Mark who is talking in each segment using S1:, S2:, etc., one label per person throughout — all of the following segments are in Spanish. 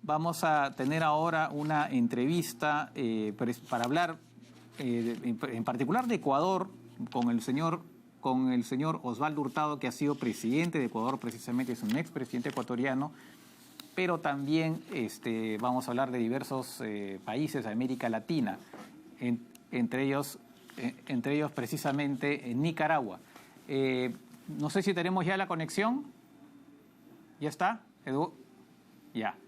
S1: Vamos a tener ahora una entrevista para hablar en particular de Ecuador con el señor Osvaldo Hurtado, que ha sido presidente de Ecuador, precisamente es un expresidente ecuatoriano, pero también vamos a hablar de diversos países de América Latina, entre ellos precisamente en Nicaragua. No sé si tenemos ya la conexión. ¿Ya está, Edu? Ya.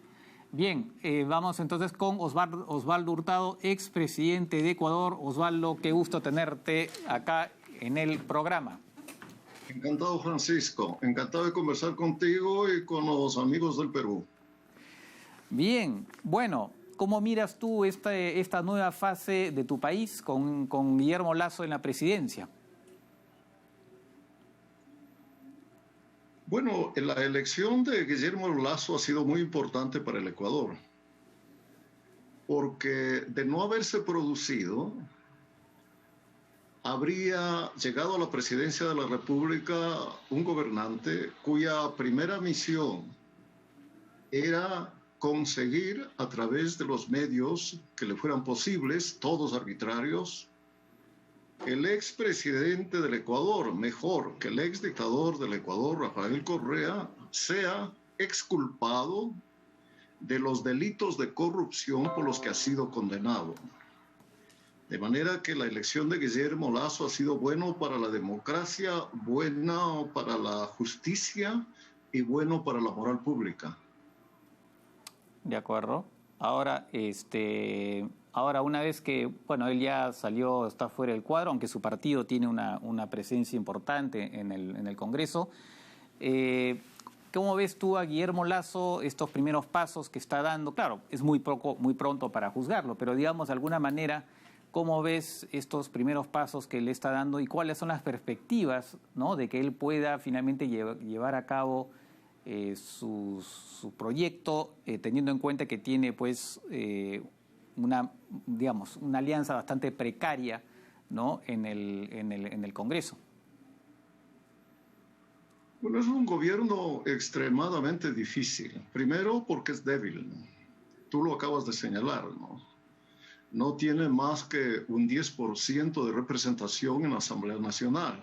S1: Bien, vamos entonces con Osvaldo Hurtado, expresidente de Ecuador. Osvaldo, qué gusto tenerte acá en el programa.
S2: Encantado, Francisco. Encantado de conversar contigo y con los amigos del Perú.
S1: Bien, bueno, ¿cómo miras tú esta nueva fase de tu país con Guillermo Lasso en la presidencia?
S2: Bueno, la elección de Guillermo Lasso ha sido muy importante para el Ecuador, porque de no haberse producido, habría llegado a la presidencia de la República un gobernante cuya primera misión era conseguir a través de los medios que le fueran posibles, todos arbitrarios, el expresidente del Ecuador, mejor que el exdictador del Ecuador, Rafael Correa, sea exculpado de los delitos de corrupción por los que ha sido condenado. De manera que la elección de Guillermo Lasso ha sido bueno para la democracia, bueno para la justicia y bueno para la moral pública.
S1: De acuerdo. Ahora, una vez que, bueno, él ya salió, está fuera del cuadro, aunque su partido tiene una presencia importante en el Congreso, ¿cómo ves tú a Guillermo Lasso estos primeros pasos que está dando? Claro, es muy pronto para juzgarlo, pero digamos, de alguna manera, ¿cómo ves estos primeros pasos que él está dando y cuáles son las perspectivas, ¿no?, de que él pueda finalmente llevar a cabo su proyecto, teniendo en cuenta que tiene pues una alianza bastante precaria, ¿no?, en el Congreso?
S2: Bueno, es un gobierno extremadamente difícil. Primero porque es débil. Tú lo acabas de señalar, ¿no? No tiene más que un 10% de representación en la Asamblea Nacional.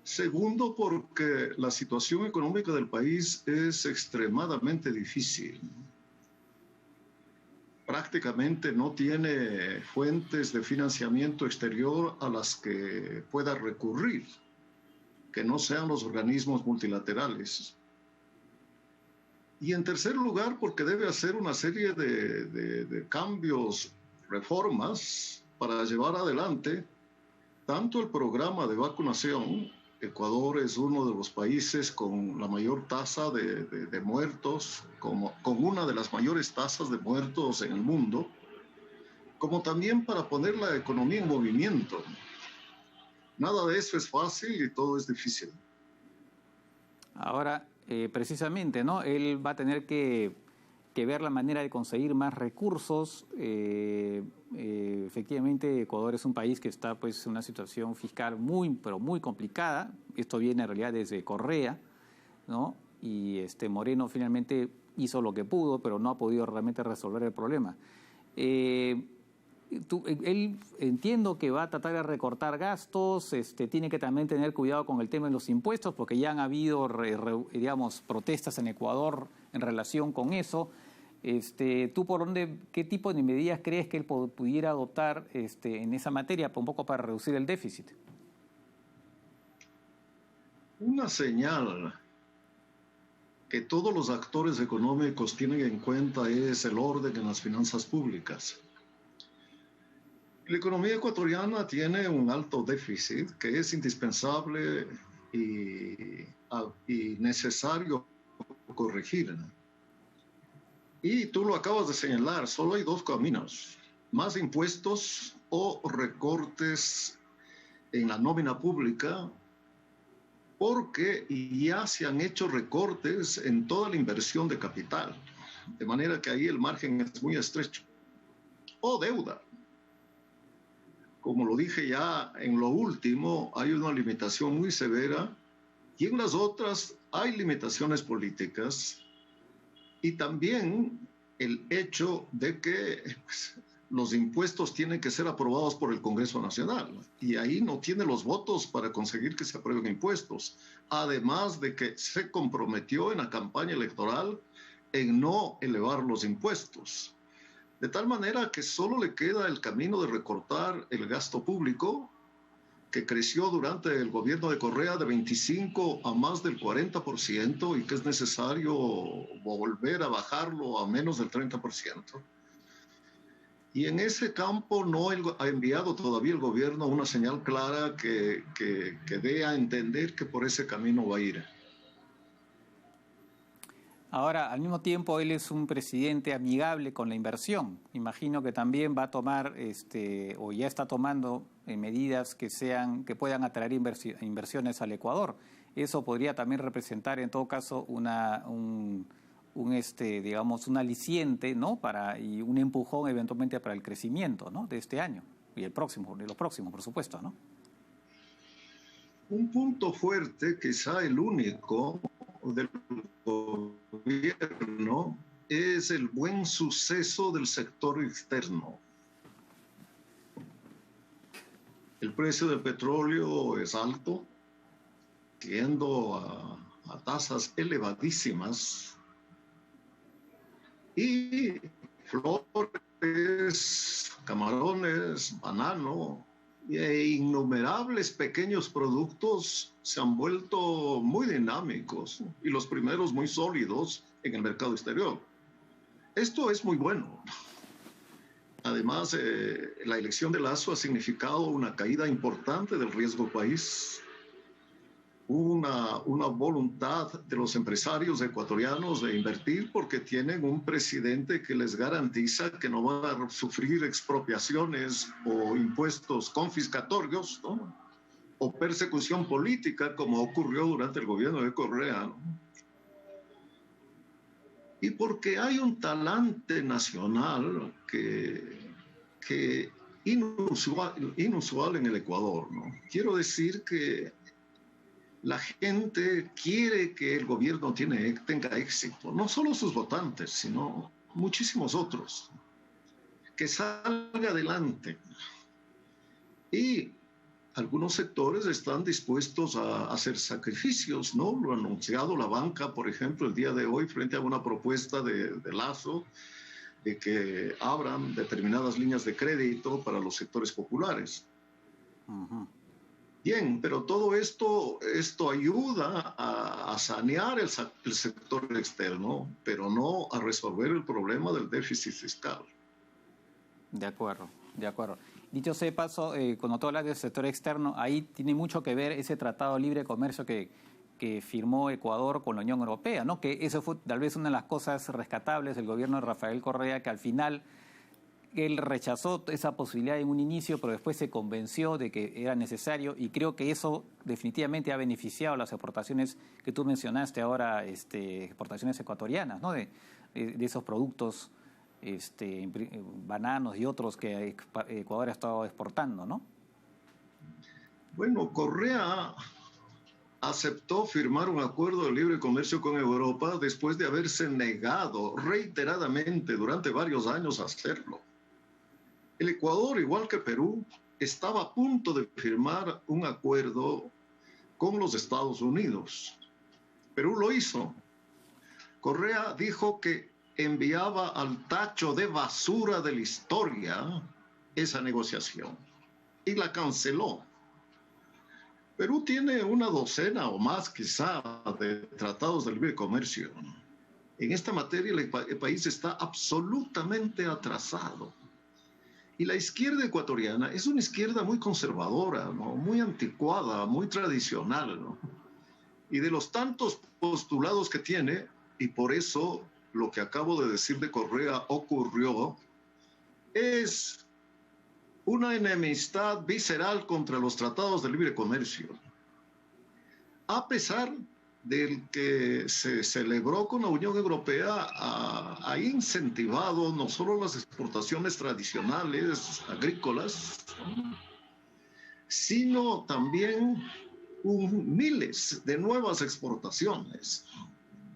S2: Segundo, porque la situación económica del país es extremadamente difícil. Prácticamente no tiene fuentes de financiamiento exterior a las que pueda recurrir, que no sean los organismos multilaterales. Y en tercer lugar, porque debe hacer una serie de cambios, reformas, para llevar adelante tanto el programa de vacunación. Ecuador es uno de los países con la mayor tasa de muertos, con una de las mayores tasas de muertos en el mundo, como también para poner la economía en movimiento. Nada de eso es fácil y todo es difícil.
S1: Ahora, precisamente, ¿no?, él va a tener que ver la manera de conseguir más recursos. Efectivamente, Ecuador es un país que está pues en una situación fiscal pero muy complicada. Esto viene en realidad desde Correa, ¿no? Y Moreno finalmente hizo lo que pudo, pero no ha podido realmente resolver el problema. Él entiendo que va a tratar de recortar gastos, tiene que también tener cuidado con el tema de los impuestos, porque ya han habido, protestas en Ecuador en relación con eso. ¿Tú qué tipo de medidas crees que él pudiera adoptar en esa materia, un poco para reducir el déficit?
S2: Una señal que todos los actores económicos tienen en cuenta es el orden en las finanzas públicas. La economía ecuatoriana tiene un alto déficit que es indispensable y necesario corregir. Y tú lo acabas de señalar, solo hay dos caminos: más impuestos o recortes en la nómina pública, porque ya se han hecho recortes en toda la inversión de capital, de manera que ahí el margen es muy estrecho. O deuda. Como lo dije ya en lo último, hay una limitación muy severa y en las otras hay limitaciones políticas Y también el hecho de que pues, los impuestos tienen que ser aprobados por el Congreso Nacional y ahí no tiene los votos para conseguir que se aprueben impuestos. Además de que se comprometió en la campaña electoral en no elevar los impuestos. De tal manera que solo le queda el camino de recortar el gasto público, que creció durante el gobierno de Correa de 25 a más del 40% y que es necesario volver a bajarlo a menos del 30%. Y en ese campo no ha enviado todavía el gobierno una señal clara que dé a entender que por ese camino va a ir.
S1: Ahora, al mismo tiempo, él es un presidente amigable con la inversión. Imagino que también va a tomar, o ya está tomando medidas que puedan atraer inversiones al Ecuador. Eso podría también representar, en todo caso, digamos, un aliciente, ¿no? Y un empujón eventualmente para el crecimiento, ¿no? De este año y de los próximos, por supuesto, ¿no?
S2: Un punto fuerte, quizá el único, del gobierno es el buen suceso del sector externo. El precio del petróleo es alto, yendo a tasas elevadísimas, y flores, camarones, banano e innumerables pequeños productos se han vuelto muy dinámicos y los primeros muy sólidos en el mercado exterior. Esto es muy bueno. Además, la elección de Lasso ha significado una caída importante del riesgo país, una voluntad de los empresarios ecuatorianos de invertir porque tienen un presidente que les garantiza que no van a sufrir expropiaciones o impuestos confiscatorios, ¿no? O persecución política como ocurrió durante el gobierno de Correa, ¿no? Y porque hay un talante nacional que inusual en el Ecuador, ¿no? Quiero decir que la gente quiere que el gobierno tenga éxito, no solo sus votantes, sino muchísimos otros, que salga adelante. Y algunos sectores están dispuestos a hacer sacrificios, ¿no? Lo ha anunciado la banca, por ejemplo, el día de hoy, frente a una propuesta de Lasso, de que abran determinadas líneas de crédito para los sectores populares. Uh-huh. Bien, pero todo esto ayuda a sanear el sector externo, pero no a resolver el problema del déficit fiscal.
S1: De acuerdo, de acuerdo. Dicho sea de paso, cuando tú hablas del sector externo, ahí tiene mucho que ver ese tratado de libre comercio que firmó Ecuador con la Unión Europea, ¿no? Que eso fue tal vez una de las cosas rescatables del gobierno de Rafael Correa, que al final él rechazó esa posibilidad en un inicio, pero después se convenció de que era necesario, y creo que eso definitivamente ha beneficiado las exportaciones que tú mencionaste ahora, exportaciones ecuatorianas, ¿no? De esos productos, bananos y otros que Ecuador ha estado exportando, ¿no?
S2: Bueno, Correa aceptó firmar un acuerdo de libre comercio con Europa después de haberse negado reiteradamente durante varios años a hacerlo. El Ecuador, igual que Perú, estaba a punto de firmar un acuerdo con los Estados Unidos. Perú lo hizo. Correa dijo que enviaba al tacho de basura de la historia esa negociación y la canceló. Perú tiene una docena o más quizá de tratados de libre comercio. En esta materia el país está absolutamente atrasado. Y la izquierda ecuatoriana es una izquierda muy conservadora, ¿no? Muy anticuada, muy tradicional, ¿no? Y de los tantos postulados que tiene, y por eso lo que acabo de decir de Correa ocurrió, es una enemistad visceral contra los tratados de libre comercio. A pesar del que se celebró con la Unión Europea, ha incentivado no solo las exportaciones tradicionales agrícolas, sino también miles de nuevas exportaciones.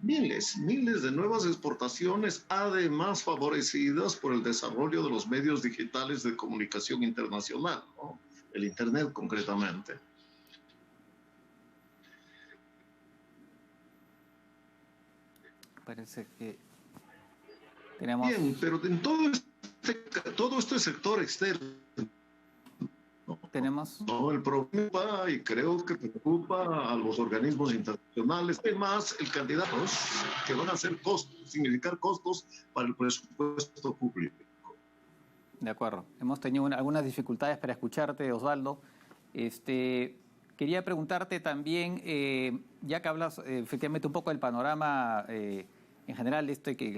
S2: miles de nuevas exportaciones, además favorecidas por el desarrollo de los medios digitales de comunicación internacional, ¿no? El Internet concretamente.
S1: Parece que tenemos...
S2: Bien, pero en todo este sector externo,
S1: tenemos...
S2: ¿no? El problema, y creo que preocupa a los organismos internacionales, además el candidato que van a significar costos para el presupuesto público.
S1: De acuerdo. Hemos tenido algunas dificultades para escucharte, Osvaldo. Quería preguntarte también, ya que hablas efectivamente un poco del panorama en general, el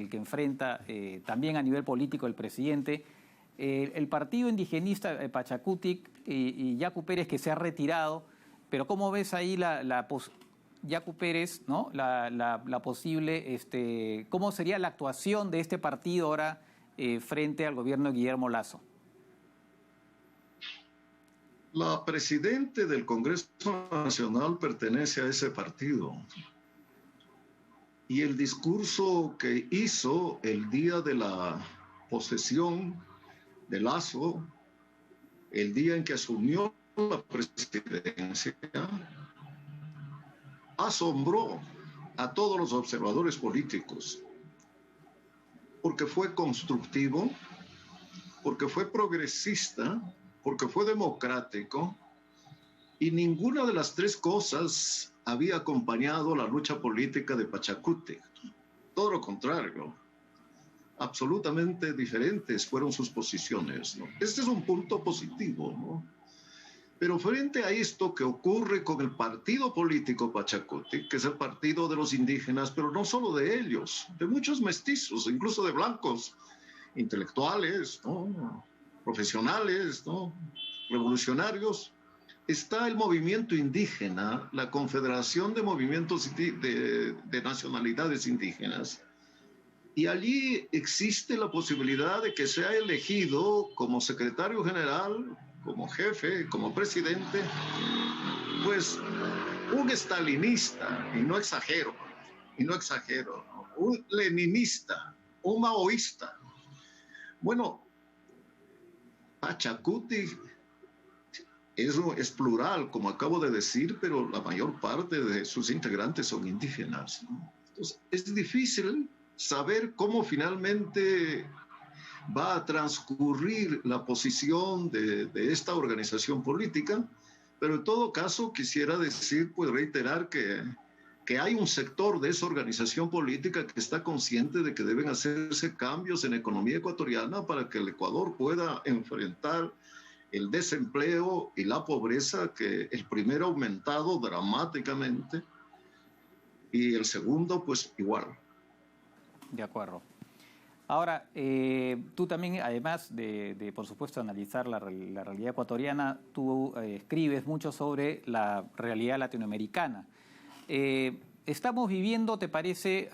S1: que enfrenta también a nivel político el presidente, el partido indigenista Pachakutik y Yacu Pérez, que se ha retirado, pero ¿cómo ves ahí Yacu Pérez, ¿no? la posible, cómo sería la actuación de este partido ahora frente al gobierno de Guillermo Lasso?
S2: La presidenta del Congreso Nacional pertenece a ese partido. Y el discurso que hizo el día de la posesión de Lasso, el día en que asumió la presidencia, asombró a todos los observadores políticos, porque fue constructivo, porque fue progresista, porque fue democrático, y ninguna de las tres cosas había acompañado la lucha política de Pachakutik. Todo lo contrario, absolutamente diferentes fueron sus posiciones, ¿no? Este es un punto positivo, ¿no? Pero frente a esto que ocurre con el partido político Pachakutik, que es el partido de los indígenas, pero no solo de ellos, de muchos mestizos, incluso de blancos, intelectuales, ¿no? Profesionales, ¿no? Revolucionarios, está el movimiento indígena, la Confederación de Movimientos de Nacionalidades Indígenas, y allí existe la posibilidad de que sea elegido como secretario general, como jefe, como presidente, pues un estalinista, y no exagero, un leninista, un maoísta. Bueno, Pachakutik es plural, como acabo de decir, pero la mayor parte de sus integrantes son indígenas, ¿no? Entonces, es difícil saber cómo finalmente va a transcurrir la posición de esta organización política, pero en todo caso quisiera decir, pues reiterar que hay un sector de esa organización política que está consciente de que deben hacerse cambios en la economía ecuatoriana para que el Ecuador pueda enfrentar el desempleo y la pobreza, que el primero ha aumentado dramáticamente y el segundo pues igual.
S1: De acuerdo. Ahora, tú también, además de por supuesto, analizar la realidad ecuatoriana, tú escribes mucho sobre la realidad latinoamericana. Estamos viviendo, ¿te parece?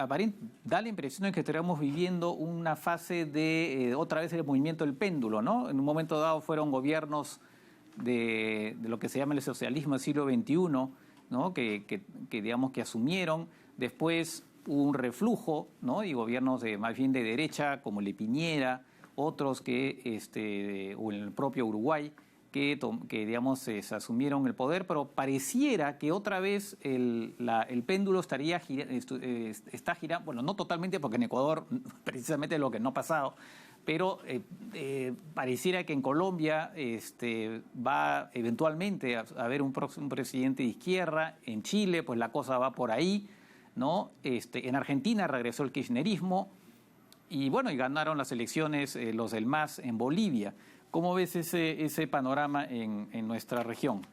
S1: Da la impresión de que estamos viviendo una fase de, otra vez, el movimiento del péndulo, ¿no? En un momento dado fueron gobiernos de lo que se llama el socialismo del siglo XXI, ¿no? Que digamos que asumieron. Después hubo un reflujo, ¿no? Y gobiernos más bien de derecha, como el de Piñera, otros o en el propio Uruguay, que digamos, se asumieron el poder, pero pareciera que otra vez el péndulo está girando, bueno, no totalmente, porque en Ecuador precisamente es lo que no ha pasado, pero pareciera que en Colombia va eventualmente a haber un próximo presidente de izquierda, en Chile pues la cosa va por ahí, ¿no? En Argentina regresó el kirchnerismo y bueno, y ganaron las elecciones los del MAS en Bolivia. ¿Cómo ves ese panorama en nuestra región?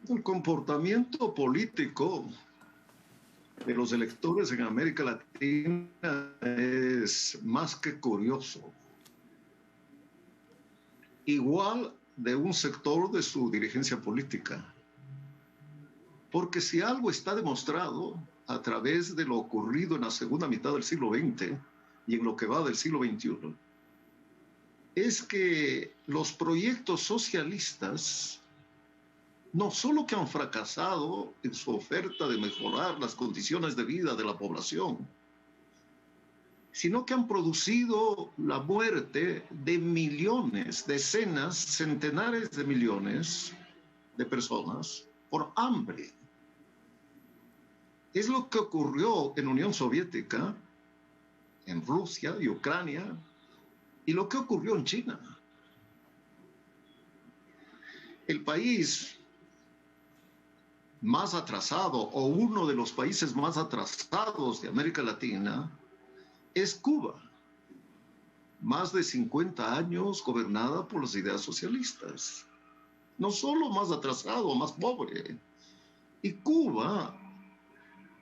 S2: El comportamiento político de los electores en América Latina es más que curioso. Igual de un sector de su dirigencia política. Porque si algo está demostrado a través de lo ocurrido en la segunda mitad del siglo XX y en lo que va del siglo XXI, es que los proyectos socialistas no solo que han fracasado en su oferta de mejorar las condiciones de vida de la población, sino que han producido la muerte de millones, decenas, centenares de millones de personas por hambre. Es lo que ocurrió en la Unión Soviética, en Rusia y Ucrania, y lo que ocurrió en China. El país más atrasado, o uno de los países más atrasados de América Latina, es Cuba. Más de 50 años gobernada por las ideas socialistas. No solo más atrasado, más pobre. Y Cuba,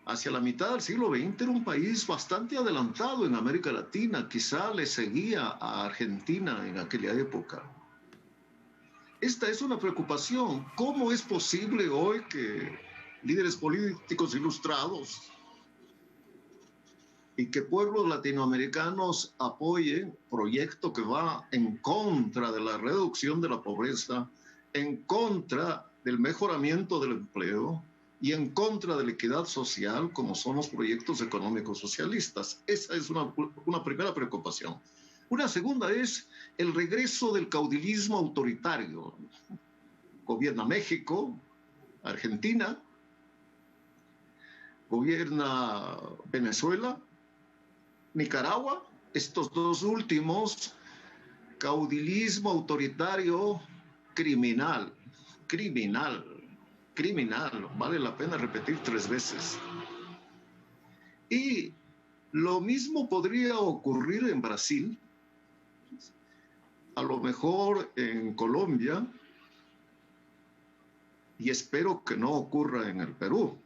S2: hacia la mitad del siglo XX, era un país bastante adelantado en América Latina. Quizá le seguía a Argentina en aquella época. Esta es una preocupación. ¿Cómo es posible hoy que líderes políticos ilustrados y que pueblos latinoamericanos apoyen proyecto que va en contra de la reducción de la pobreza, en contra del mejoramiento del empleo y en contra de la equidad social, como son los proyectos económicos socialistas? Esa es una primera preocupación. Una segunda es el regreso del caudillismo autoritario. Gobierna México, Argentina, gobierna Venezuela, Nicaragua, estos dos últimos, caudillismo autoritario criminal, vale la pena repetir 3 veces. Y lo mismo podría ocurrir en Brasil, a lo mejor en Colombia, y espero que no ocurra en el Perú.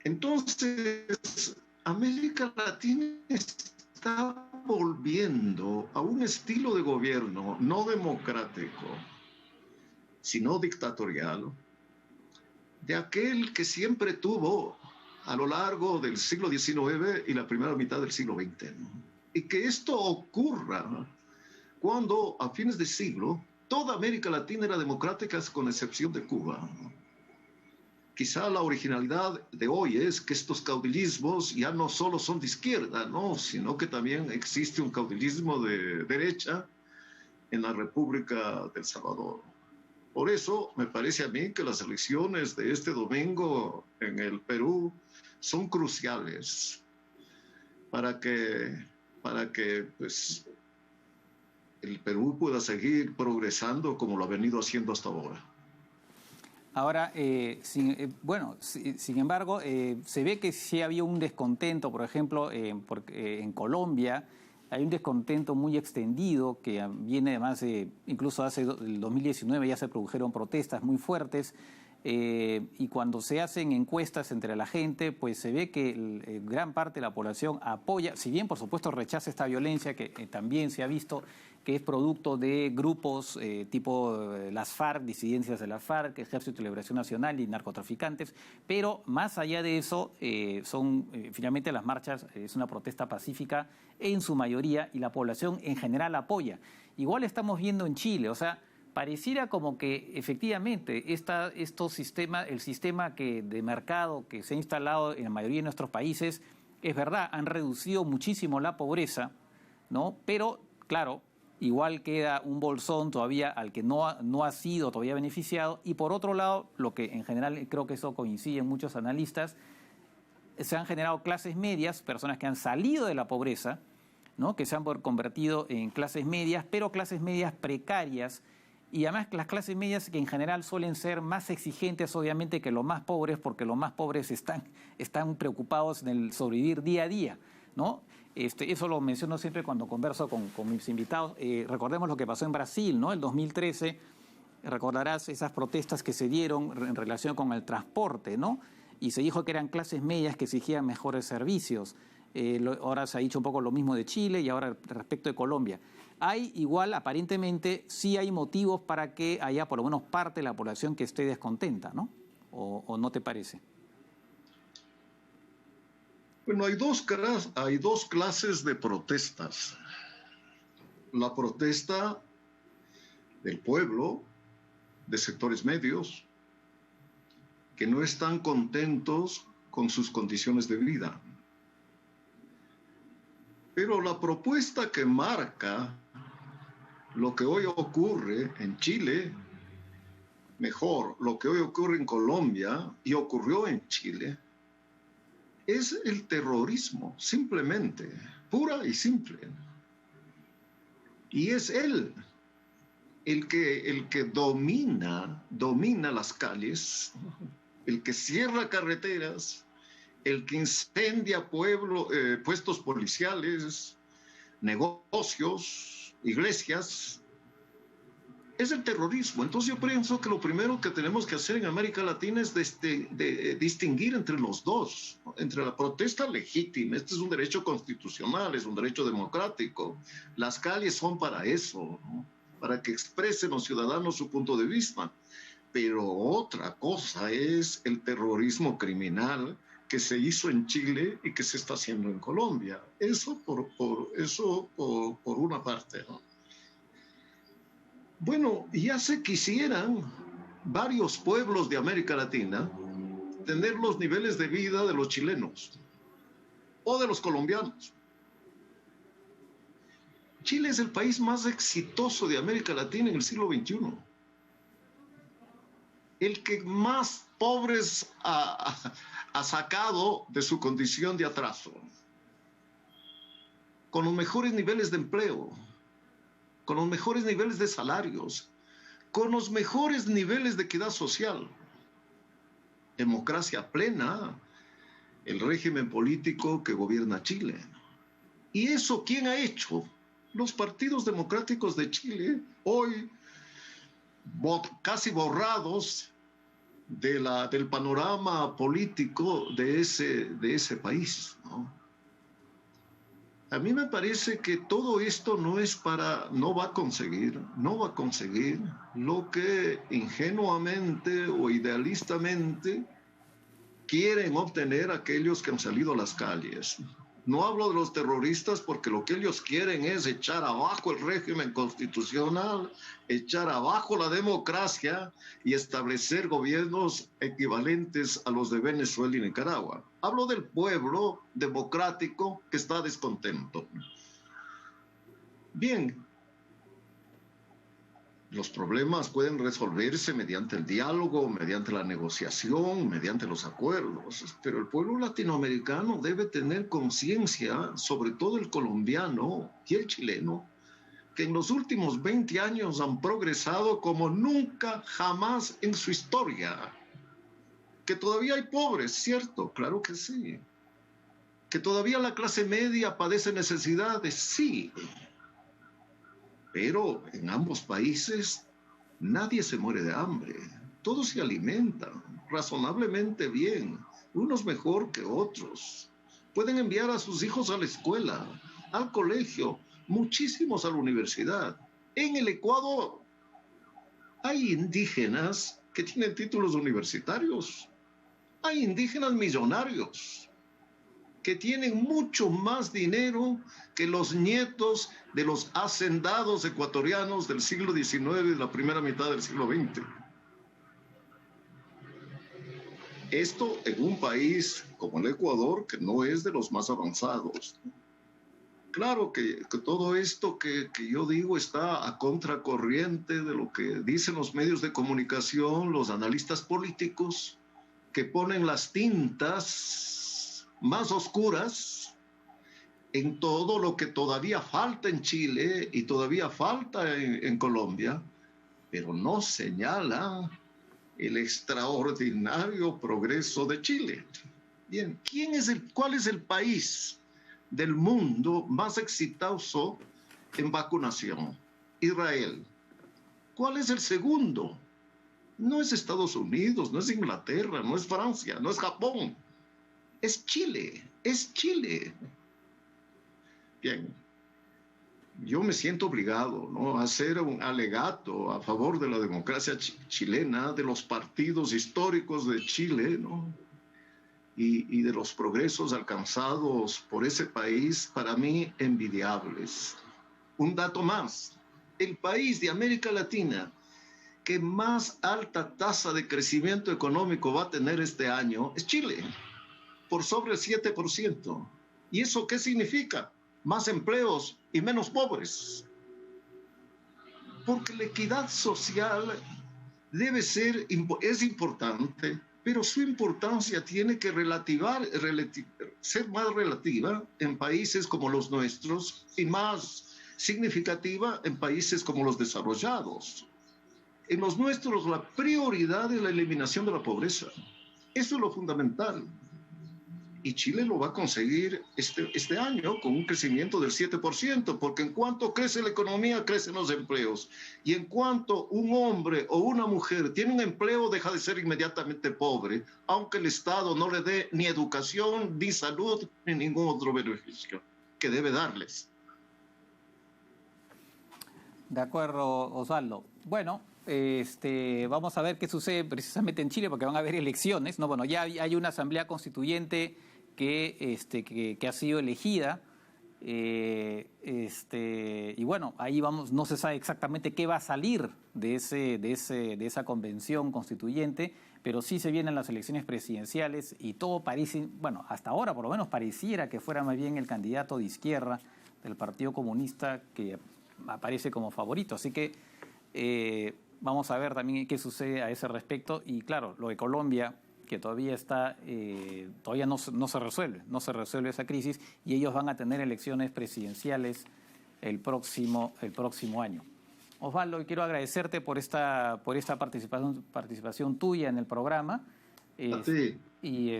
S2: Entonces, América Latina está volviendo a un estilo de gobierno no democrático, sino dictatorial, de aquel que siempre tuvo a lo largo del siglo XIX y la primera mitad del siglo XX, ¿no? Y que esto ocurra cuando a fines de siglo toda América Latina era democrática con excepción de Cuba. Quizá la originalidad de hoy es que estos caudillismos ya no solo son de izquierda, ¿no?, sino que también existe un caudillismo de derecha en la República del Salvador. Por eso me parece a mí que las elecciones de este domingo en el Perú son cruciales para que pues, el Perú pueda seguir progresando como lo ha venido haciendo hasta ahora.
S1: Ahora, sin embargo, se ve que sí había un descontento, por ejemplo, en Colombia hay un descontento muy extendido que viene además, incluso hace el 2019 ya se produjeron protestas muy fuertes, y cuando se hacen encuestas entre la gente, pues se ve que gran parte de la población apoya, si bien por supuesto rechaza esta violencia que también se ha visto que es producto de grupos tipo las FARC, disidencias de la FARC, Ejército de Liberación Nacional y narcotraficantes, pero más allá de eso, finalmente las marchas es una protesta pacífica en su mayoría y la población en general apoya. Igual estamos viendo en Chile, o sea, pareciera como que efectivamente el sistema de mercado que se ha instalado en la mayoría de nuestros países, es verdad, han reducido muchísimo la pobreza, ¿no? Pero, claro, igual queda un bolsón todavía al que no ha sido todavía beneficiado. Y por otro lado, lo que en general creo que eso coincide en muchos analistas, se han generado clases medias, personas que han salido de la pobreza, ¿no?, que se han convertido en clases medias, pero clases medias precarias. Y además las clases medias que en general suelen ser más exigentes obviamente que los más pobres, porque los más pobres están preocupados en el sobrevivir día a día, ¿no? Eso lo menciono siempre cuando converso con mis invitados. Recordemos lo que pasó en Brasil, ¿no? El 2013, recordarás esas protestas que se dieron en relación con el transporte, ¿no? Y se dijo que eran clases medias que exigían mejores servicios. Ahora se ha dicho un poco lo mismo de Chile y ahora respecto de Colombia. Hay igual, aparentemente, sí hay motivos para que haya por lo menos parte de la población que esté descontenta, ¿no? ¿O no te parece?
S2: Bueno, hay dos clases de protestas. La protesta del pueblo, de sectores medios que no están contentos con sus condiciones de vida. Pero la propuesta que marca lo que hoy ocurre en Chile, mejor, lo que hoy ocurre en Colombia y ocurrió en Chile, es el terrorismo, simplemente, pura y simple. Y es él el que domina las calles, el que cierra carreteras, el que incendia puestos policiales, negocios, iglesias. Es el terrorismo. Entonces yo pienso que lo primero que tenemos que hacer en América Latina es distinguir entre los dos, ¿no? Entre la protesta legítima, este es un derecho constitucional, es un derecho democrático. Las calles son para eso, ¿no? Para que expresen los ciudadanos su punto de vista. Pero otra cosa es el terrorismo criminal que se hizo en Chile y que se está haciendo en Colombia. Eso por una parte, ¿no? Bueno, ya se quisieran varios pueblos de América Latina tener los niveles de vida de los chilenos o de los colombianos. Chile es el país más exitoso de América Latina en el siglo XXI. El que más pobres ha sacado de su condición de atraso, con los mejores niveles de empleo, con los mejores niveles de salarios, con los mejores niveles de equidad social, democracia plena, el régimen político que gobierna Chile. ¿Y eso quién ha hecho? Los partidos democráticos de Chile, hoy casi borrados del panorama político de ese país, ¿no? A mí me parece que todo esto no va a conseguir lo que ingenuamente o idealistamente quieren obtener aquellos que han salido a las calles. No hablo de los terroristas porque lo que ellos quieren es echar abajo el régimen constitucional, echar abajo la democracia y establecer gobiernos equivalentes a los de Venezuela y Nicaragua. Hablo del pueblo democrático que está descontento. Bien, los problemas pueden resolverse mediante el diálogo, mediante la negociación, mediante los acuerdos, pero el pueblo latinoamericano debe tener conciencia, sobre todo el colombiano y el chileno, que en los últimos 20 años han progresado como nunca jamás en su historia. Que todavía hay pobres, ¿cierto? Claro que sí. Que todavía la clase media padece necesidades, sí. Pero en ambos países nadie se muere de hambre. Todos se alimentan razonablemente bien, unos mejor que otros. Pueden enviar a sus hijos a la escuela, al colegio, muchísimos a la universidad. En el Ecuador hay indígenas que tienen títulos universitarios. Hay indígenas millonarios que tienen mucho más dinero que los nietos de los hacendados ecuatorianos del siglo XIX y de la primera mitad del siglo XX. Esto en un país como el Ecuador, que no es de los más avanzados. Claro que todo esto que yo digo está a contracorriente de lo que dicen los medios de comunicación, los analistas políticos, que ponen las tintas más oscuras en todo lo que todavía falta en Chile y todavía falta en Colombia, pero no señala el extraordinario progreso de Chile. Bien, ¿cuál es el país del mundo más exitoso en vacunación? Israel. ¿Cuál es el segundo? No es Estados Unidos, no es Inglaterra, no es Francia, no es Japón. Es Chile, es Chile. Bien, yo me siento obligado, ¿no?, a hacer un alegato a favor de la democracia chilena, de los partidos históricos de Chile, ¿no?, y de los progresos alcanzados por ese país, para mí envidiables. Un dato más, el país de América Latina que más alta tasa de crecimiento económico va a tener este año es Chile, por sobre el 7%. ¿Y eso qué significa? Más empleos y menos pobres. Porque la equidad social es importante, pero su importancia tiene que ser más relativa en países como los nuestros y más significativa en países como los desarrollados. En los nuestros la prioridad es la eliminación de la pobreza. Eso es lo fundamental. Y Chile lo va a conseguir este año con un crecimiento del 7%, porque en cuanto crece la economía, crecen los empleos. Y en cuanto un hombre o una mujer tiene un empleo, deja de ser inmediatamente pobre, aunque el Estado no le dé ni educación, ni salud, ni ningún otro beneficio que debe darles.
S1: De acuerdo, Osvaldo. Bueno, vamos a ver qué sucede precisamente en Chile, porque van a haber elecciones, ¿no? Bueno, ya hay una asamblea constituyente que ha sido elegida, y bueno, ahí vamos, no se sabe exactamente qué va a salir de esa convención constituyente, pero sí se vienen las elecciones presidenciales y todo parece, bueno, hasta ahora por lo menos pareciera que fuera más bien el candidato de izquierda del Partido Comunista que aparece como favorito. Así que vamos a ver también qué sucede a ese respecto. Y claro, lo de Colombia, que todavía todavía no se resuelve esa crisis, y ellos van a tener elecciones presidenciales el próximo año. Osvaldo, quiero agradecerte por esta participación tuya en el programa.
S2: A ti.
S1: Y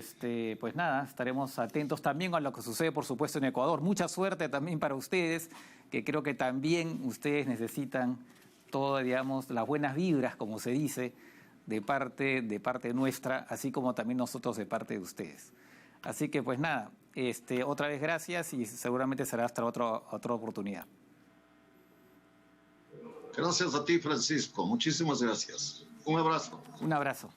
S1: pues nada, estaremos atentos también a lo que sucede, por supuesto, en Ecuador. Mucha suerte también para ustedes, que creo que también ustedes necesitan todas, digamos, las buenas vibras, como se dice, de parte nuestra, así como también nosotros de parte de ustedes. Así que pues nada, otra vez gracias y seguramente será hasta otra oportunidad.
S2: Gracias a ti, Francisco. Muchísimas gracias. Un abrazo.
S1: Un abrazo.